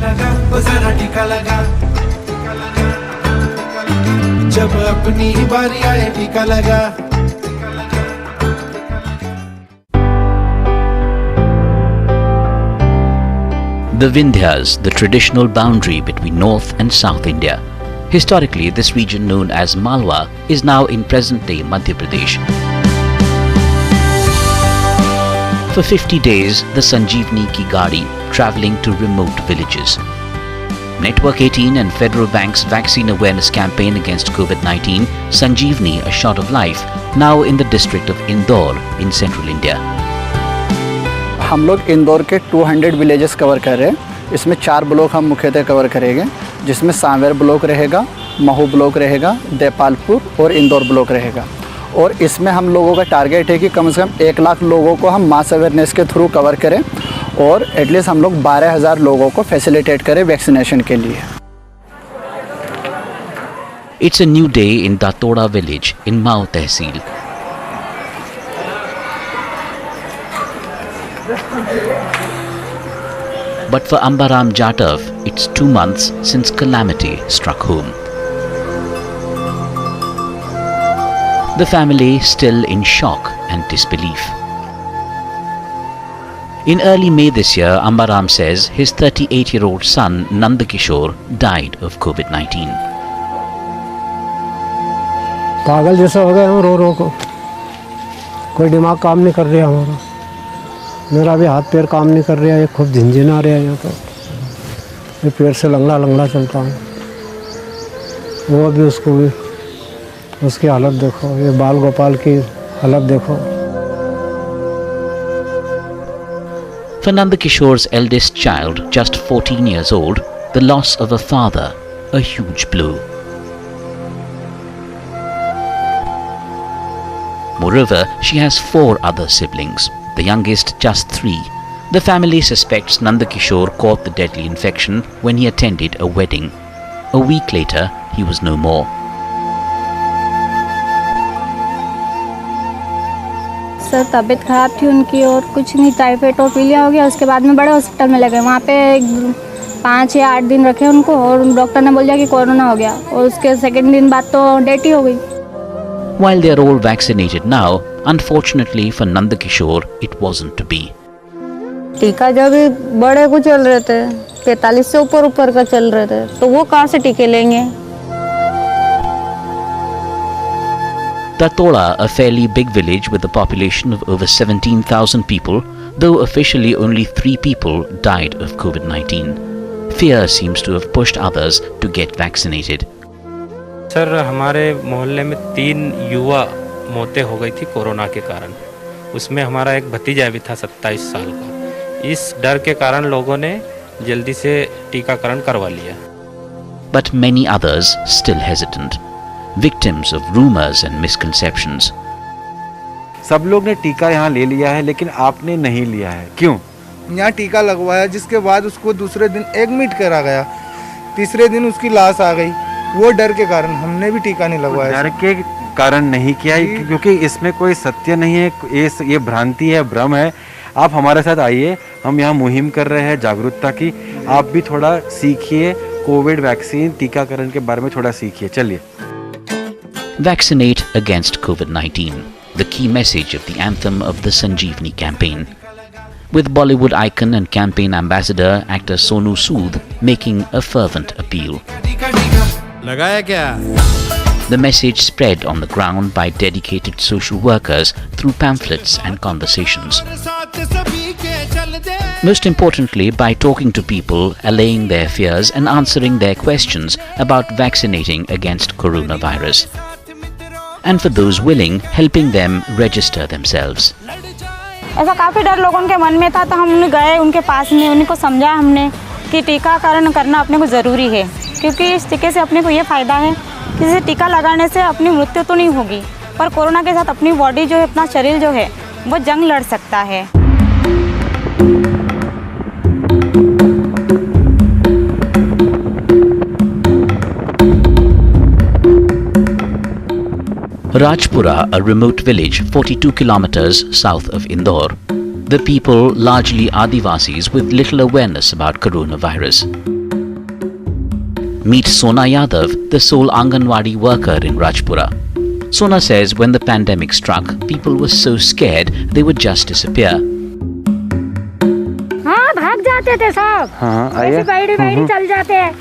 लगा वो जरा टीका लगा, जब अपनी बारी आए टीका लगा। The Vindhyas, the traditional boundary between North and South India. Historically, this region known as Malwa is now in present-day Madhya Pradesh. For 50 days, the Sanjeevani ki gaadi travelling to remote villages. Network 18 and Federal Bank's vaccine awareness campaign against COVID-19, Sanjeevani, a shot of life, now in the district of Indore in central India. हम लोग इंदौर के 200 villages cover कर रहे हैं। इसमें 4 block हम मुख्यतः cover करेंगे, जिसमें सांवेर ब्लॉक रहेगा, महू ब्लॉक रहेगा, देपालपुर और इंदौर ब्लॉक रहेगा। और इसमें हम लोगों का टारगेट है कि कम से कम 1 लाख लोगों को हम मास अवेयरनेस के थ्रू कवर करें और एटलीस्ट हम लोग 12,000 लोगों को फैसिलिटेट करें वैक्सीनेशन के लिए। It's a new day in Datoda village in Mau Tehsil. But for Ambaram Jatav, it's 2 months since calamity struck home. The family still in shock and disbelief. In early May this year, Ambaram says his 38-year-old son Nandakishore died of COVID-19. पागल जैसा हो गया हम रो रो को, कोई दिमाग काम नहीं कर रहा हमारा, मेरा भी हाथ पैर काम नहीं कर रहा है, खूब झिंझिन आ रहा है यहाँ तो, मैं पैर से लंगड़ा लंगड़ा चलता हूँ। वो भी उसको भी उसकी हालत देखो, ये बाल गोपाल की हालत देखो। For Nandakishore's eldest child, just 14 years old, the loss of a father, a huge blow. Moreover, she has 4 other siblings, the youngest just 3. The family suspects Nandakishore caught the deadly infection when he attended a wedding. A week later, he was no more. Sir तबीयत ख़राब थी उनकी और कुछ नहीं, typhoid और पीलिया हो गया। उसके बाद में बड़े हॉस्पिटल में लगे, वहाँ पे 5 या 8 दिन रखे उनको और डॉक्टर ने बोल दिया कि कोरोना हो गया और उसके सेकंड दिन बाद तो डेथ ही हो गई। While they are all vaccinated now, unfortunately for Nandakishore, it wasn't to be. टीका जब बड़े को चल रहे थे, 45 से ऊपर का चल रहे थे, तो वो कहाँ से टीके लेंगे? Datoda, a fairly big village with a population of over 17,000 people, though officially only 3 people died of COVID-19. Fear seems to have pushed others to get vaccinated. Sir हमारे मोहल्ले में 3 युवा मौतें हो गई थी कोरोना के कारण। उसमें हमारा एक भतीजा भी था 27 साल का। इस डर के कारण लोगों ने जल्दी से टीकाकरण करवा लिया। But many others still hesitant, victims of rumors and misconceptions. सब लोग ने टीका यहाँ ले लिया है, लेकिन आपने नहीं लिया है, क्यों? यहाँ टीका लगवाया, जिसके बाद उसको दूसरे दिन एडमिट करा गया, तीसरे दिन उसकी लाश आ गई। वो डर के कारण हमने भी टीका नहीं लगवाया। डर के कारण नहीं किया, क्योंकि इसमें कोई सत्य नहीं है, ये भ्रांति है, भ्रम है। आप हमारे साथ आइए, हम यहाँ मुहिम कर रहे हैं जागरूकता की। आप भी थोड़ा सीखिए, कोविड वैक्सीन टीकाकरण के बारे में थोड़ा सीखिए। चलिए। Vaccinate against COVID-19, the key message of the anthem of the Sanjeevani campaign. With Bollywood icon and campaign ambassador actor Sonu Sood making a fervent appeal. लगाया क्या? The message spread on the ground by dedicated social workers through pamphlets and conversations. Most importantly, by talking to people, allaying their fears and answering their questions about vaccinating against coronavirus. And for those willing, helping them register themselves. ऐसा काफ़ी डर लोगों के मन में था, तो हम गए उनके पास में, उनको समझा हमने कि टीकाकरण करना अपने को ज़रूरी है, क्योंकि इस टीके से अपने को ये फ़ायदा है कि इसे टीका लगाने से अपनी मृत्यु तो नहीं होगी, पर कोरोना के साथ अपनी बॉडी जो है, अपना शरीर जो है, वो जंग लड़ सकता है। Rajpura, a remote village 42 kilometers south of Indore. The people, largely Adivasis with little awareness about coronavirus. Meet Sona Yadav, the sole Anganwadi worker in Rajpura. Sona says when the pandemic struck, people were so scared they would just disappear. हाँ, भाग जाते थे सब। ऐसे बैठी चल जाते हैं,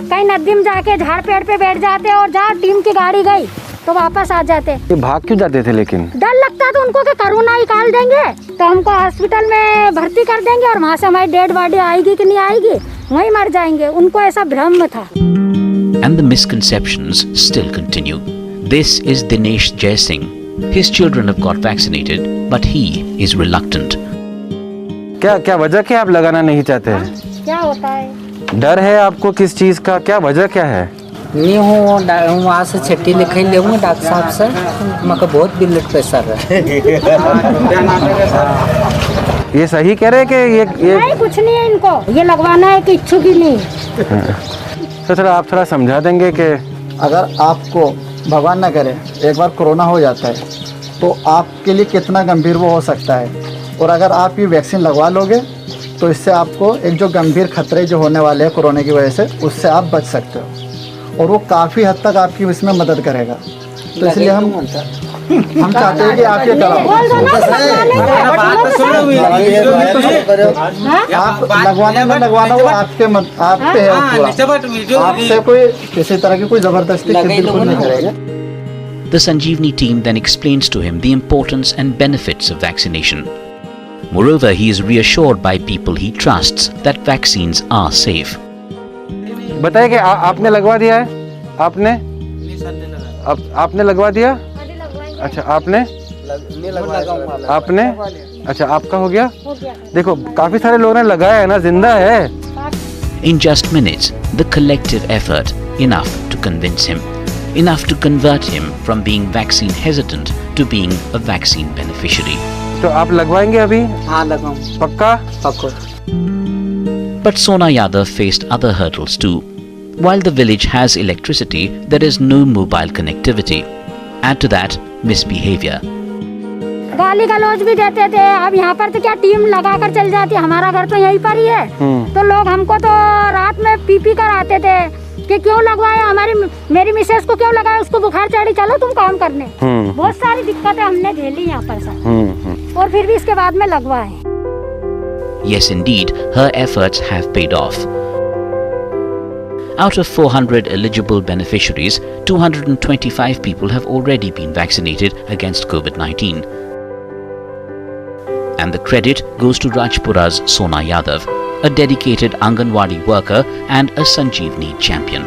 कहीं नदी में जाके झाड़ पेड़ पे बैठ जाते हैं और जहाँ टीम की गाड़ी गई तो वापस आ जाते। ये भाग क्यों जाते थे लेकिन? डर लगता था उनको कि कोरोना निकाल देंगे तो हमको हॉस्पिटल में भर्ती कर देंगे और वहाँ से हमारी डेड बॉडी आएगी कि नहीं आएगी, वहीं मर जाएंगे। उनको ऐसा भ्रम था। And the misconceptions still continue. This is Dinesh Jai Singh. His children have got vaccinated, but he is reluctant. क्या वजह क्या आप लगाना नहीं चाहते हैं? क्या होता है? डर है आपको किस चीज का? क्या वजह क्या है? नहीं हूँ वहाँ से छुट्टी लिखाई लेंगे डॉक्टर साहब से, मगर बहुत ब्लड प्रेशर है। ये सही कह रहे हैं कि ये नहीं, कुछ नहीं है इनको, ये लगवाना है कि इच्छुक ही नहीं। तो थोड़ा आप थोड़ा समझा देंगे कि अगर आपको भगवान न करे एक बार कोरोना हो जाता है तो आपके लिए कितना गंभीर वो हो सकता है, और अगर आप ये वैक्सीन लगवा लोगे तो इससे आपको एक जो गंभीर खतरे जो होने वाले हैं कोरोना की वजह से, उससे आप बच सकते हो और वो काफ़ी हद तक आपकी इसमें मदद करेगा। तो इसलिए हम चाहते हैं कि आप ये कराओ। आप लगवाना वो आप पे है, आपसे कोई किसी तरह की कोई जबरदस्ती बिल्कुल नहीं करेगा। The Sanjeevani team then explains to him the importance and benefits of vaccination. Moreover, he is reassured by people he trusts that vaccines are safe. बताइए कि आपने लगवा दिया है? आपने लगवा दिया? अच्छा, आपने अच्छा, आपका हो गया? देखो काफी सारे लोगों ने लगाया है ना, जिंदा है। In just minutes, the collective effort enough to convince him, enough to convert him from being vaccine hesitant to being a vaccine beneficiary. तो आप लगवाएंगे अभी? हाँ, लगाऊं। पक्का? पक्का। But Sona Yadav faced other hurdles too. While the village has electricity, there is no mobile connectivity. Add to that, misbehavior. गाली गलौज भी देते थे। अब यहाँ पर तो क्या टीम लगा कर चल जाती है, हमारा घर तो यहीं पर ही है। तो लोग हमको तो रात में पी कर आते थे कि क्यों लगवाया, मेरी मिसेस को क्यों लगाया, उसको बुखार चढ़ी, चलो तुम काम करने। बहुत सारी दिक्कतें हमने झेली यहाँ पर सर, और फिर भी इसके बाद में लगवाए। Yes, indeed, her efforts have paid off. Out of 400 eligible beneficiaries, 225 people have already been vaccinated against COVID-19. And the credit goes to Rajpura's Sona Yadav, a dedicated Anganwadi worker and a Sanjeevani champion.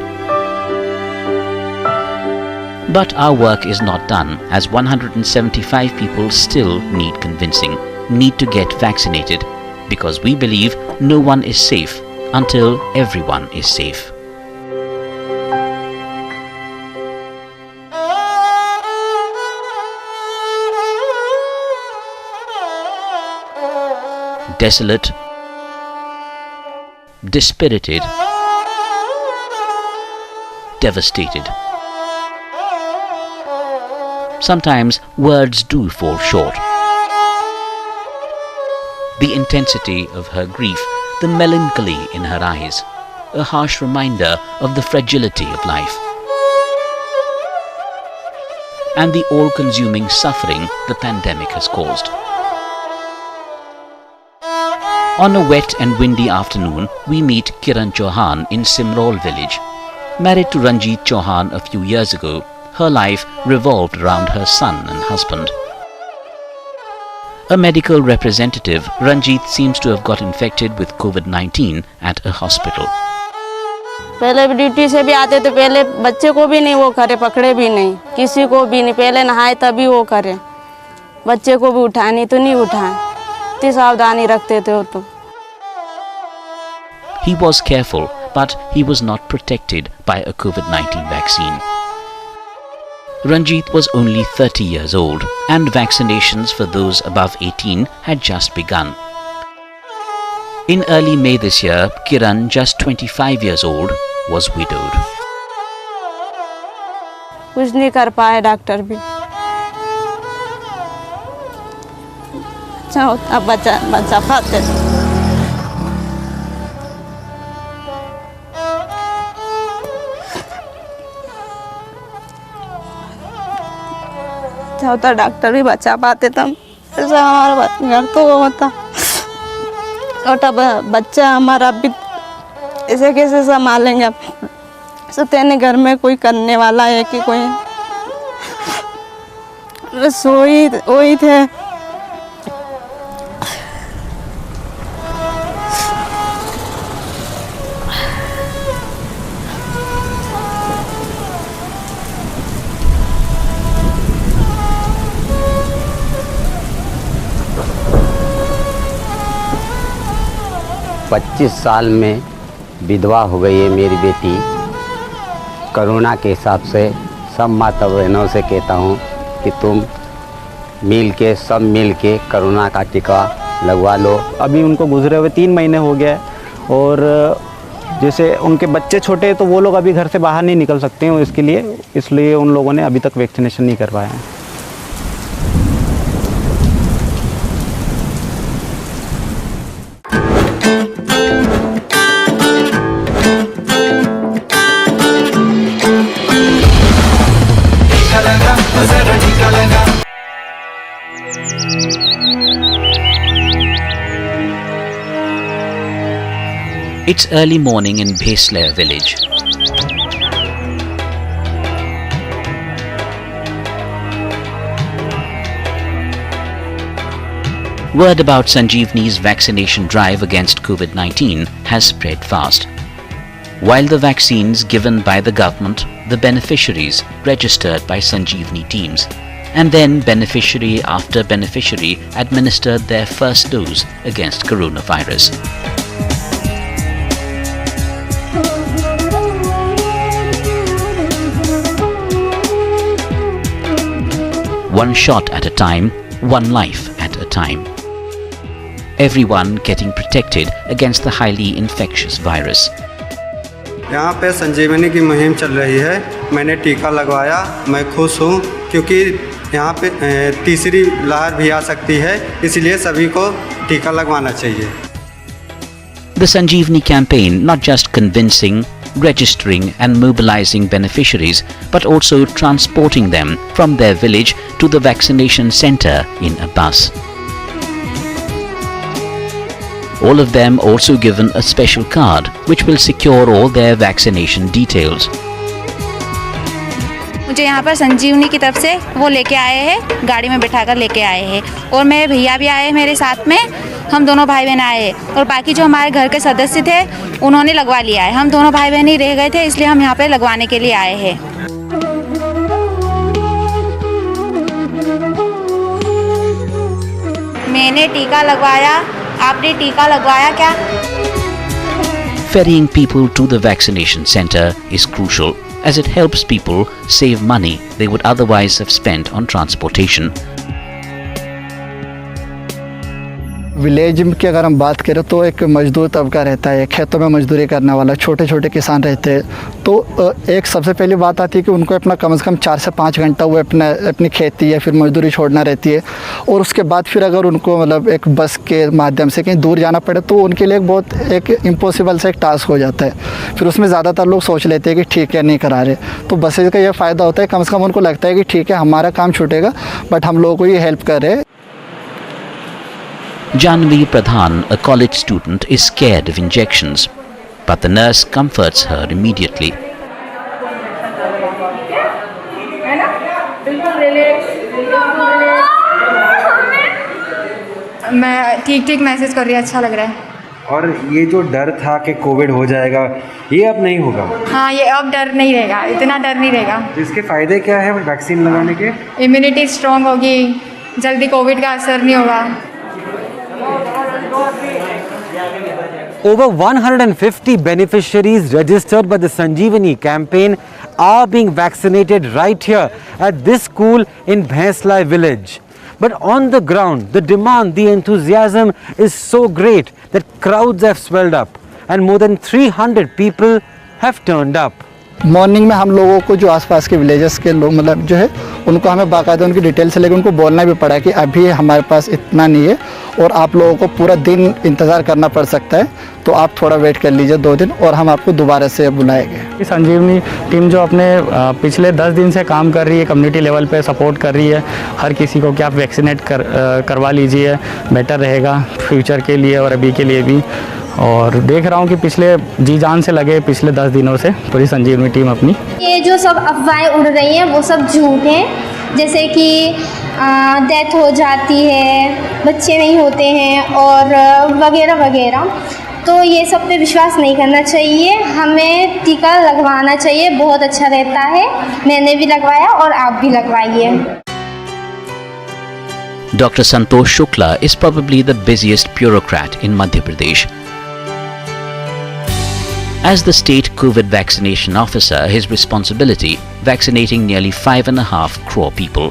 But our work is not done, as 175 people still need convincing, need to get vaccinated, because we believe no one is safe until everyone is safe. Desolate, dispirited, devastated. Sometimes words do fall short. The intensity of her grief, the melancholy in her eyes, a harsh reminder of the fragility of life, and the all-consuming suffering the pandemic has caused. On a wet and windy afternoon, we meet Kiran Chauhan in Simrol village. Married to Ranjit Chauhan a few years ago, her life revolved around her son and husband. A medical representative, Ranjit seems to have got infected with COVID-19 at a hospital. पहले भी duty से भी आते तो पहले बच्चे को भी नहीं वो करे, पकड़े भी नहीं, किसी को भी नहीं, पहले नहाए तभी वो करे, बच्चे को भी उठाए नहीं तो नहीं उठाए, इतनी सावधानी रखते थे वो तो। He was careful, but he was not protected by a COVID-19 vaccine. Ranjit was only 30 years old, and vaccinations for those above 18 had just begun. In early May this year, Kiran, just 25 years old, was widowed. कुछ नहीं कर पाए doctor भी। अच्छा होता बचा पाते। अच्छा होता डॉक्टर भी बचा पाते तब, ऐसा हमारा घर तो वो होता। छोटा बच्चा हमारा भी ऐसे कैसे संभालेंगे आप? सत्याने घर में कोई करने वाला है कि कोई रसोई वही थे। पच्चीस साल में विधवा हो गई है मेरी बेटी। कोरोना के हिसाब से सब माता बहनों से कहता हूँ कि तुम सब मिल के कोरोना का टीका लगवा लो। अभी उनको गुजरे हुए 3 महीने हो गए और जैसे उनके बच्चे छोटे हैं तो वो लोग अभी घर से बाहर नहीं निकल सकते हैं, इसलिए उन लोगों ने अभी तक वैक्सीनेशन नहीं करवाया है। It's early morning in Bheslair village. Word about Sanjeevani's vaccination drive against COVID-19 has spread fast. While the vaccines given by the government, the beneficiaries registered by Sanjeevani teams, and then beneficiary after beneficiary administered their first dose against coronavirus. One shot at a time, one life at a time. Everyone getting protected against the highly infectious virus. यहाँ पे संजीवनी की मुहिम चल रही है। मैंने टीका लगवाया, मैं खुश हूँ क्योंकि यहाँ पे तीसरी लहर भी आ सकती है, इसलिए सभी को टीका लगवाना चाहिए। The Sanjeevani campaign not just convincing, registering and mobilizing beneficiaries, but also transporting them from their village to the vaccination center in a bus. All of them also given a special card which will secure all their vaccination details. मुझे यहाँ पर संजीवनी की तरफ से वो लेके आए हैं, गाड़ी में बैठाकर लेके आए हैं और मेरे भैया भी आए मेरे साथ में। हम दोनों भाई बहन आए हैं और बाकी जो हमारे घर के सदस्य थे उन्होंने लगवा लिया है। हम दोनों भाई बहन ही रह गए थे, इसलिए हम यहाँ पे लगवाने के लिए आए हैं। मैंने टीका लगवाया, आपने टीका लगवाया क्या? Ferrying people to the vaccination center is crucial as it helps people save money they would otherwise have spent on transportation. Village की अगर हम बात करें तो एक मजदूर तबका रहता है, खेतों में मजदूरी करने वाला, छोटे छोटे किसान रहते हैं। तो एक सबसे पहली बात आती है कि उनको अपना कम से कम 4 से 5 घंटा वो अपनी खेती या फिर मजदूरी छोड़ना रहती है। और उसके बाद फिर अगर उनको मतलब एक बस के माध्यम से कहीं दूर जाना पड़े तो उनके लिए एक इम्पॉसिबल सा एक टास्क हो जाता है। फिर उसमें ज़्यादातर लोग सोच लेते हैं कि ठीक है नहीं करा रहे। तो बसेज का यह फ़ायदा होता है, कम से कम उनको लगता है कि ठीक है हमारा काम छूटेगा बट हम लोगों को ये हेल्प कर रहे हैं। Janvi Pradhan, a college student, is scared of injections, but the nurse comforts her immediately. मैं ठीक मैसेज कर रही है, अच्छा लग रहा है। और ये जो डर था कि कोविड हो जाएगा, ये अब नहीं होगा। हाँ, ये अब डर नहीं रहेगा, इतना डर नहीं रहेगा। इसके फ़ायदे क्या है वैक्सीन लगाने के? इम्यूनिटी स्ट्रॉन्ग होगी, जल्दी कोविड का असर नहीं होगा। Over 150 beneficiaries registered by the Sanjeevani campaign are being vaccinated right here at this school in Bheslair village. But on the ground, the demand, the enthusiasm is so great that crowds have swelled up and more than 300 people have turned up. Morning में हम लोगों को जो आसपास के villages के लोग मतलब जो है उनको हमें बाकायदा उनकी डिटेल से लेकर उनको बोलना भी पड़ा कि अभी हमारे पास इतना नहीं है और आप लोगों को पूरा दिन इंतज़ार करना पड़ सकता है, तो आप थोड़ा वेट कर लीजिए 2 दिन और हम आपको दोबारा से बुलाएंगे। संजीवनी टीम जो अपने पिछले 10 दिन से काम कर रही है, कम्युनिटी लेवल पे सपोर्ट कर रही है हर किसी को कि आप वैक्सीनेट करवा लीजिए, बेटर रहेगा फ्यूचर के लिए और अभी के लिए भी। और देख रहा हूँ कि पिछले जी जान से लगे पिछले 10 दिनों से पूरी संजीवनी टीम अपनी। ये जो सब अफवाहें उड़ रही हैं वो सब झूठ हैं, जैसे कि डेथ हो जाती है, बच्चे नहीं होते हैं और वगैरह वगैरह, तो ये सब पे विश्वास नहीं करना चाहिए। हमें टीका लगवाना चाहिए, बहुत अच्छा रहता है। मैंने भी लगवाया और आप भी लगवाइए। Dr. Santosh Shukla is probably the busiest bureaucrat in Madhya Pradesh. As the state COVID vaccination officer, his responsibility vaccinating nearly 5.5 crore people.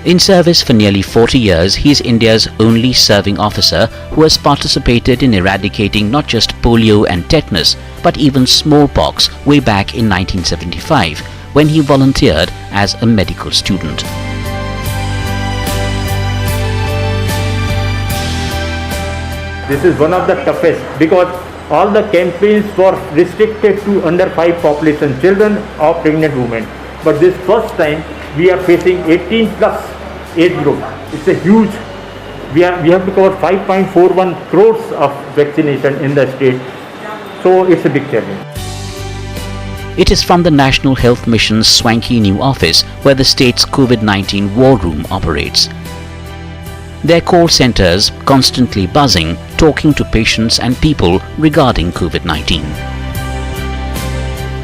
In service for nearly 40 years, he is India's only serving officer who has participated in eradicating not just polio and tetanus, but even smallpox way back in 1975, when he volunteered as a medical student. This is one of the toughest because all the campaigns were restricted to under 5 population, children or pregnant women. But this first time we are facing 18 plus age group. It's a huge, we have to cover 5.41 crores of vaccination in the state. So it's a big challenge. It is from the National Health Mission's swanky new office where the state's COVID-19 war room operates. Their call centers constantly buzzing, talking to patients and people regarding COVID-19.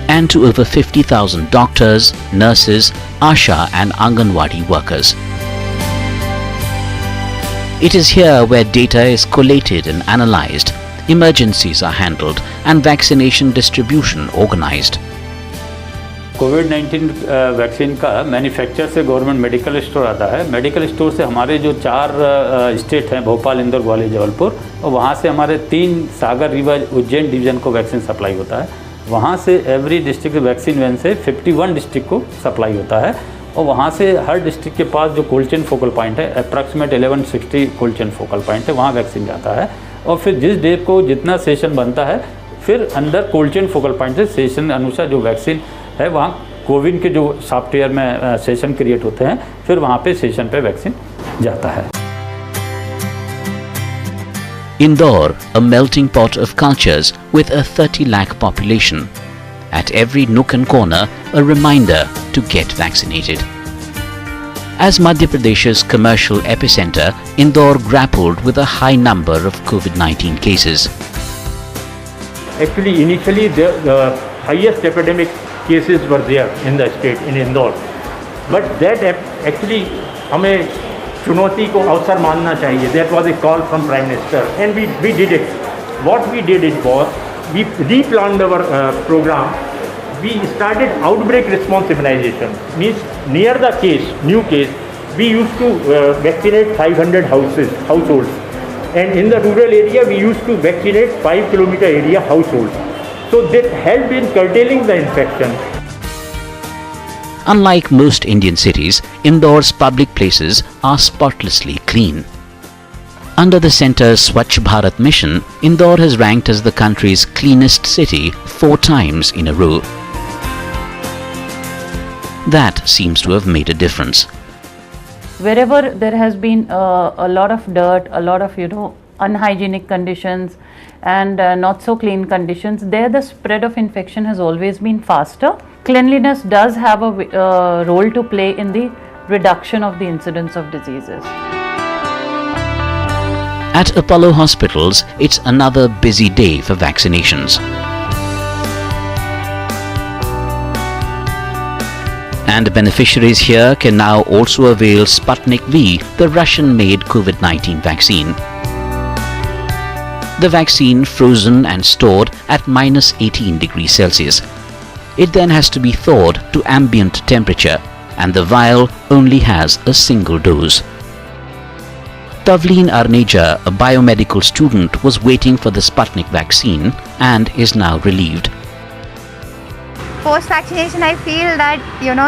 And to over 50,000 doctors, nurses, ASHA and Anganwadi workers. It is here where data is collated and analyzed, emergencies are handled and vaccination distribution organized. Covid vaccine का manufacture से government medical store आता है। Medical store से हमारे जो 4 state हैं, भोपाल, इंदौर, ग्वालियर, जबलपुर, और वहाँ से हमारे 3 सागर, रीवा, उज्जैन डिवीज़न को वैक्सीन सप्लाई होता है। वहाँ से एवरी डिस्ट्रिक्ट वैक्सीन वैन से 51 डिस्ट्रिक्ट को सप्लाई होता है और वहाँ से हर डिस्ट्रिक्ट के पास जो कोल्ड चेन फोकल पॉइंट है, approximate 1160 cold chain focal point है, वहाँ वैक्सीन जाता है। और फिर जिस डे को जितना सेशन बनता है, फिर अंदर कोल्ड चेन फोकल पॉइंट से सेशन अनुसार जो वैक्सीन है वहाँ कोविन के जो सॉफ्टवेयर में सेशन क्रिएट होते हैं, फिर वहाँ पे सेशन पे वैक्सीन जाता है। Indore, a melting pot of cultures with a 30 lakh population. At every nook and corner, a reminder to get vaccinated. As Madhya Pradesh's commercial epicenter, Indore grappled with a high number of COVID-19 cases. Actually, initially the highest epidemic cases were there in the state, in Indore. But that actually हमें चुनौती को अवसर मानना चाहिए. That was a call from Prime Minister and we did it. What we did it was, we replanned our program. We started outbreak response immunization. Means near the case, new case, we used to vaccinate 500 households. And in the rural area, we used to vaccinate 5 kilometer area households. So that helped in curtailing the infection. Unlike most Indian cities, Indore's public places are spotlessly clean. Under the centre's Swachh Bharat mission, Indore has ranked as the country's cleanest city 4 times in a row. That seems to have made a difference. Wherever there has been a lot of dirt, a lot of unhygienic conditions and not so clean conditions, there the spread of infection has always been faster. Cleanliness does have a role to play in the reduction of the incidence of diseases. At Apollo hospitals, it's another busy day for vaccinations. And beneficiaries here can now also avail Sputnik V, the Russian-made COVID-19 vaccine. The vaccine frozen and stored at -18 degrees Celsius. It then has to be thawed to ambient temperature and the vial only has a single dose. Tavleen Arneja, a biomedical student, was waiting for the Sputnik vaccine and is now relieved. Post vaccination, I feel that,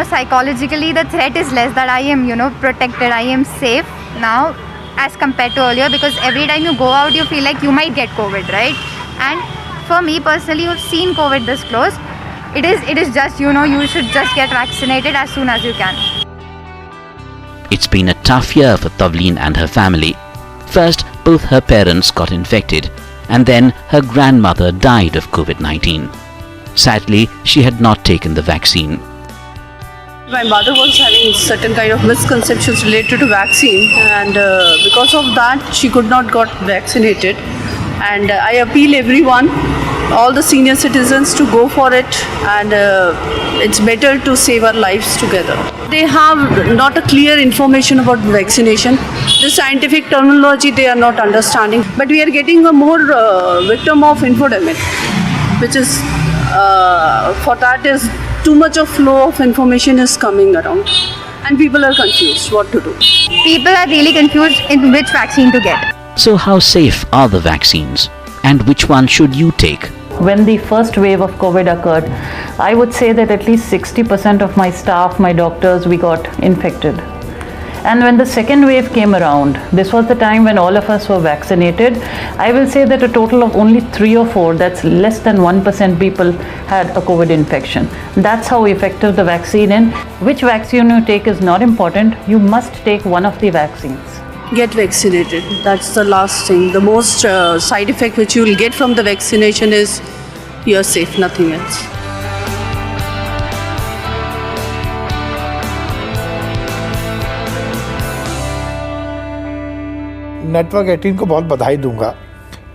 psychologically the threat is less, that I am, protected, I am safe now as compared to earlier, because every time you go out you feel like you might get COVID, right? And for me personally, you've seen COVID this close. It is just, you should just get vaccinated as soon as you can. It's been a tough year for Tavleen and her family. First, both her parents got infected, and then her grandmother died of COVID-19. Sadly, she had not taken the vaccine. My mother was having certain kind of misconceptions related to vaccine, and because of that she could not got vaccinated. And I appeal everyone, all the senior citizens, to go for it, and it's better to save our lives together. They have not a clear information about vaccination. The scientific terminology they are not understanding, but we are getting a more victim of infodemic, which is for that is too much of flow of information is coming around, and people are confused what to do. People are really confused in which vaccine to get. So how safe are the vaccines, and which one should you take? When the first wave of COVID occurred, I would say that at least 60% of my staff, my doctors, we got infected. And when the second wave came around, this was the time when all of us were vaccinated. I will say that a total of only 3 or 4, that's less than 1% people had a COVID infection. That's how effective the vaccine is. Which vaccine you take is not important. You must take one of the vaccines. Get vaccinated. That's the last thing. The most side effect which you will get from the vaccination is you're safe, nothing else. Network 18 को बहुत बधाई दूंगा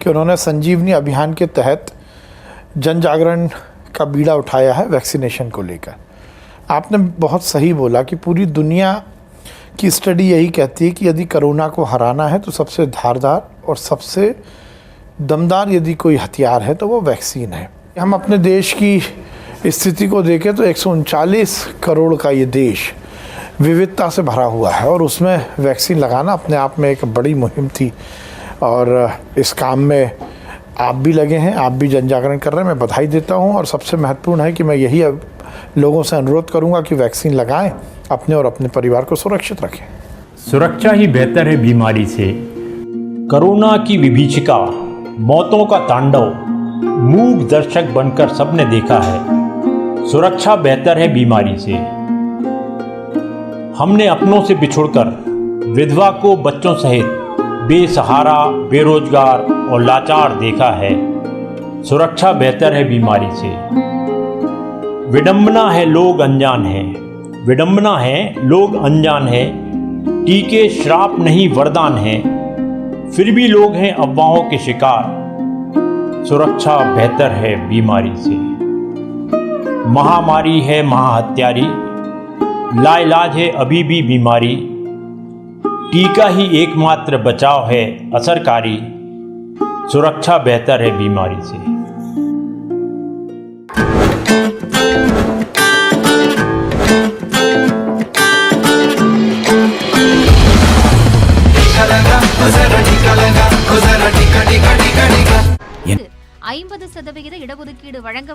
कि उन्होंने संजीवनी अभियान के तहत जन जागरण का बीड़ा उठाया है वैक्सीनेशन को लेकर। आपने बहुत सही बोला कि पूरी दुनिया की स्टडी यही कहती है कि यदि कोरोना को हराना है तो सबसे धारदार और सबसे दमदार यदि कोई हथियार है तो वो वैक्सीन है। हम अपने देश की स्थिति को देखें तो 139 करोड़ का ये देश विविधता से भरा हुआ है, और उसमें वैक्सीन लगाना अपने आप में एक बड़ी मुहिम थी, और इस काम में आप भी लगे हैं, आप भी जन जागरण कर रहे हैं। मैं बधाई देता हूं, और सबसे महत्वपूर्ण है कि मैं यही लोगों से अनुरोध करूंगा कि वैक्सीन लगाएं, अपने और अपने परिवार को सुरक्षित रखें। सुरक्षा ही बेहतर है बीमारी से। कोरोना की विभीषिका, मौतों का तांडव मूक दर्शक बनकर सबने देखा है। सुरक्षा बेहतर है बीमारी से। हमने अपनों से बिछुड़कर विधवा को बच्चों सहित बेसहारा, बेरोजगार और लाचार देखा है। सुरक्षा बेहतर है बीमारी से। विडंबना है लोग अनजान हैं, विडंबना है लोग अनजान हैं। टीके श्राप नहीं वरदान हैं, फिर भी लोग हैं अफवाहों के शिकार। सुरक्षा बेहतर है बीमारी से। महामारी है महाहत्यारी, लाइलाज है अभी भी बीमारी। टीका ही एकमात्र बचाव है असरकारी। सुरक्षा बेहतर है बीमारी से। இடஒதுக்கீடு வழங்க